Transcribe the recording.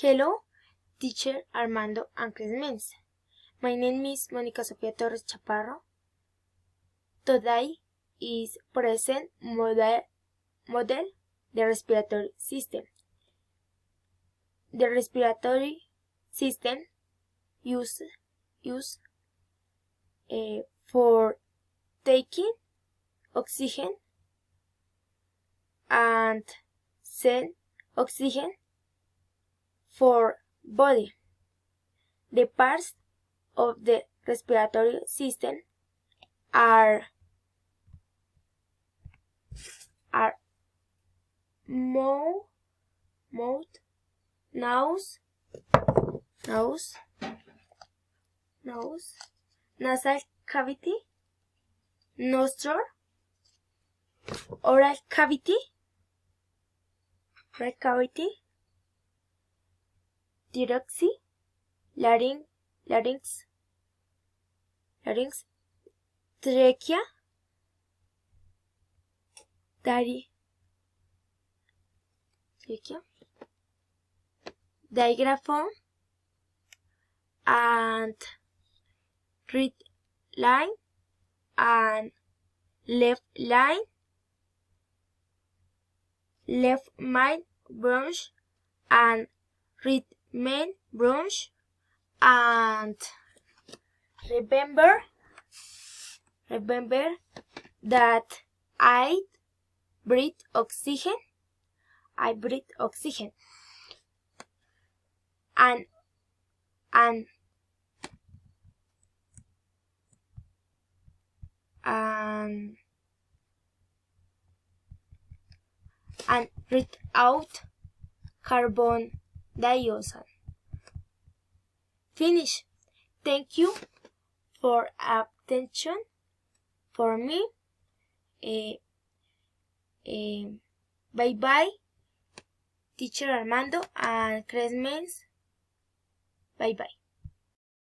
Hello, teacher Armando and classmates. My name is Mónica Sofía Torres Chaparro. Today is present model the respiratory system. The respiratory system used for taking oxygen and send oxygen for body. The parts of the respiratory system are mouth, nose, nasal cavity, nostril, oral cavity, thorax, larynx, trachea, diaphragm, and right line and left line, left main branch and right main branch, and remember that I breathe oxygen and breathe out carbon dioxide. Finish. Thank you for attention for me. Bye bye, teacher Armando and classmates. Bye bye.